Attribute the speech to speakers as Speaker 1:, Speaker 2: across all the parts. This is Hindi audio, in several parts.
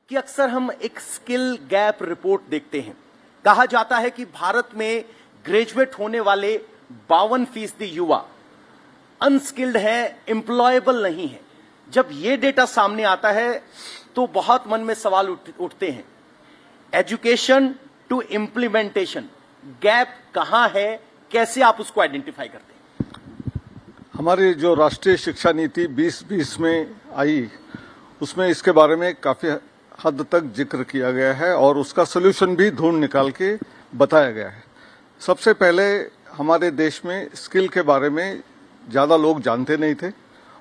Speaker 1: कि अक्सर हम एक स्किल गैप रिपोर्ट देखते हैं। कहा जाता है कि भारत में ग्रेजुएट होने वाले 52% युवा अनस्किल्ड है, एम्प्लॉयबल नहीं है। जब यह डेटा सामने आता है तो बहुत मन में सवाल उठते हैं। एजुकेशन टू इंप्लीमेंटेशन गैप कहां है, कैसे आप उसको आइडेंटिफाई करते हैं?
Speaker 2: हमारी जो राष्ट्रीय शिक्षा नीति 2020 में आई, उसमें इसके बारे में काफी हद तक जिक्र किया गया है और उसका सोल्यूशन भी ढूंढ निकाल के बताया गया है। सबसे पहले हमारे देश में स्किल के बारे में ज्यादा लोग जानते नहीं थे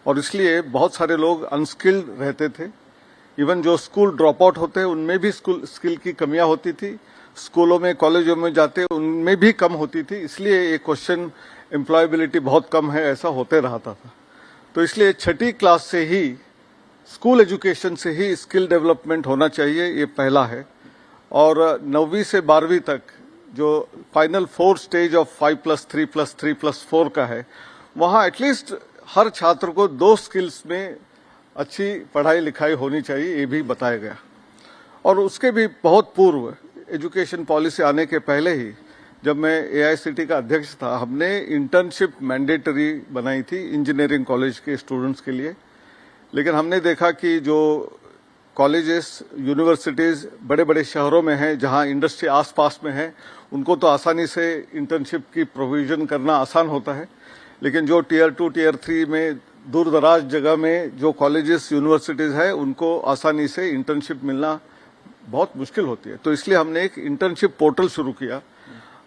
Speaker 2: और इसलिए बहुत सारे लोग अनस्किल्ड रहते थे। इवन जो स्कूल ड्रॉप आउट होते हैं उनमें भी स्किल की कमियां होती थी। स्कूलों में, कॉलेजों में जाते उनमें भी कम होती थी। इसलिए ये क्वेश्चन एम्प्लॉयबिलिटी बहुत कम है ऐसा होते रहता था। तो इसलिए छठी क्लास से ही, स्कूल एजुकेशन से ही स्किल डेवलपमेंट होना चाहिए, ये पहला है। और 9वीं से 12वीं तक जो फाइनल 4 स्टेज ऑफ 5+3+3+4 का है, वहां एटलीस्ट हर छात्र को 2 स्किल्स में अच्छी पढ़ाई लिखाई होनी चाहिए, ये भी बताया गया। और उसके भी बहुत पूर्व, एजुकेशन पॉलिसी आने के पहले ही, जब मैं AICTE का अध्यक्ष था, हमने इंटर्नशिप मैंडेटरी बनाई थी इंजीनियरिंग कॉलेज के स्टूडेंट्स के लिए। लेकिन हमने देखा कि जो कॉलेजेस, यूनिवर्सिटीज बड़े बड़े शहरों में हैं, जहां इंडस्ट्री आसपास में है, उनको तो आसानी से इंटर्नशिप की प्रोविजन करना आसान होता है। लेकिन जो टियर 2, टियर 3 में, दूर दराज जगह में जो कॉलेजेस, यूनिवर्सिटीज है, उनको आसानी से इंटर्नशिप मिलना बहुत मुश्किल होती है। तो इसलिए हमने एक इंटर्नशिप पोर्टल शुरू किया।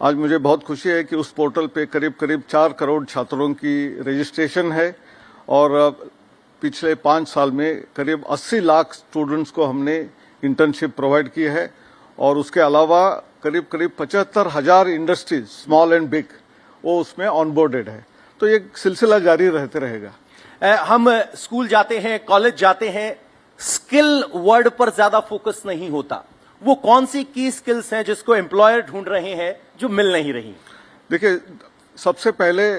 Speaker 2: आज मुझे बहुत खुशी है कि उस पोर्टल पे करीब करीब 4 करोड़ छात्रों की रजिस्ट्रेशन है और पिछले 5 साल में करीब 80 लाख स्टूडेंट्स को हमने इंटर्नशिप प्रोवाइड की है। और उसके अलावा करीब करीब 75,000 इंडस्ट्रीज, स्मॉल एंड बिग, वो उसमें ऑनबोर्डेड है। तो ये सिलसिला जारी रहते रहेगा।
Speaker 1: हम स्कूल जाते हैं, कॉलेज जाते हैं, स्किल वर्ड पर ज्यादा फोकस नहीं होता। वो कौन सी की स्किल्स हैं जिसको एम्प्लॉयर ढूंढ रहे हैं जो मिल नहीं रही?
Speaker 2: देखिए, सबसे पहले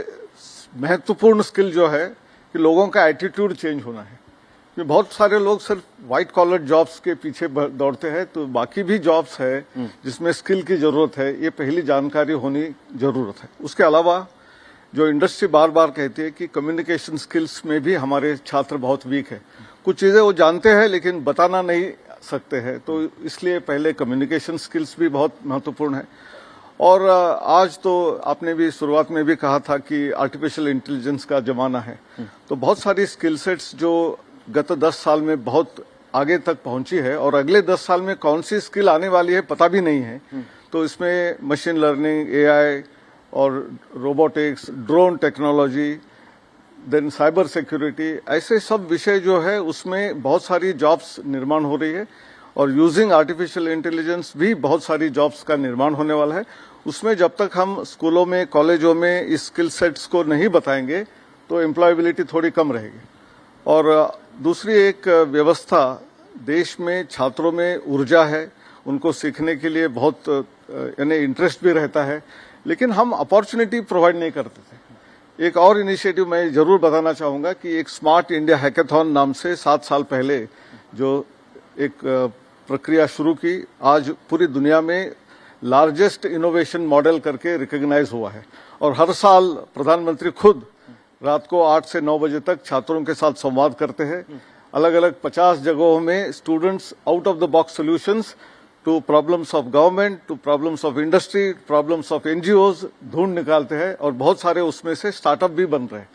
Speaker 2: महत्वपूर्ण स्किल जो है कि लोगों का एटीट्यूड चेंज होना है। कि बहुत सारे लोग सिर्फ व्हाइट कॉलर जॉब्स के पीछे दौड़ते हैं, तो बाकी भी जॉब्स है जिसमें स्किल की जरूरत है, ये पहली जानकारी होनी जरूरत है। उसके अलावा जो इंडस्ट्री बार बार कहती है कि कम्युनिकेशन स्किल्स में भी हमारे छात्र बहुत वीक है। कुछ चीजें वो जानते हैं लेकिन बताना नहीं सकते हैं, तो इसलिए पहले कम्युनिकेशन स्किल्स भी बहुत महत्वपूर्ण है। और आज तो आपने भी शुरुआत में भी कहा था कि आर्टिफिशियल इंटेलिजेंस का जमाना है, तो बहुत सारी स्किल सेट्स जो गत 10 साल में बहुत आगे तक पहुंची है और अगले 10 साल में कौन सी स्किल आने वाली है पता भी नहीं है। तो इसमें मशीन लर्निंग, AI और robotics, drone technology, then cyber security, ऐसे सब विषय जो है उसमें बहुत सारी जॉब्स निर्माण हो रही है। और यूजिंग आर्टिफिशियल इंटेलिजेंस भी बहुत सारी जॉब्स का निर्माण होने वाला है। उसमें जब तक हम स्कूलों में, कॉलेजों में इस स्किल सेट्स को नहीं बताएंगे तो एम्प्लॉयबिलिटी थोड़ी कम रहेगी। और दूसरी एक व्यवस्था, देश में छात्रों में ऊर्जा है, उनको सीखने के लिए बहुत यानी इंटरेस्ट भी रहता है, लेकिन हम अपॉर्चुनिटी प्रोवाइड नहीं करते थे। एक और इनिशिएटिव मैं जरूर बताना चाहूंगा कि एक स्मार्ट इंडिया हैकेथॉन नाम से 7 साल पहले जो एक प्रक्रिया शुरू की, आज पूरी दुनिया में लार्जेस्ट इनोवेशन मॉडल करके रिकॉग्नाइज हुआ है। और हर साल प्रधानमंत्री खुद रात को 8 से 9 बजे तक छात्रों के साथ संवाद करते हैं। अलग अलग 50 जगहों में students out of the box solutions to problems of government, to problems of industry, problems of NGOs ढूंढ निकालते हैं और बहुत सारे उसमें से स्टार्टअप भी बन रहे हैं।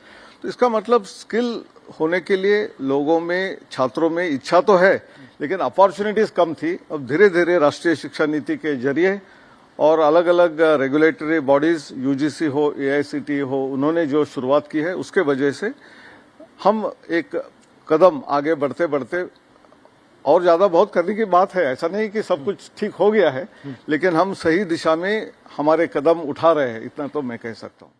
Speaker 2: तो इसका मतलब स्किल होने के लिए लोगों में, छात्रों में इच्छा तो है, लेकिन अपॉर्चुनिटीज कम थी। अब धीरे धीरे राष्ट्रीय शिक्षा नीति के जरिए और अलग अलग रेगुलेटरी बॉडीज, UGC हो, AICTE हो, उन्होंने जो शुरुआत की है, उसके वजह से हम एक कदम आगे बढ़ते बढ़ते, और ज्यादा बहुत करने की बात है, ऐसा नहीं कि सब कुछ ठीक हो गया है, लेकिन हम सही दिशा में हमारे कदम उठा रहे हैं, इतना तो मैं कह सकता हूं।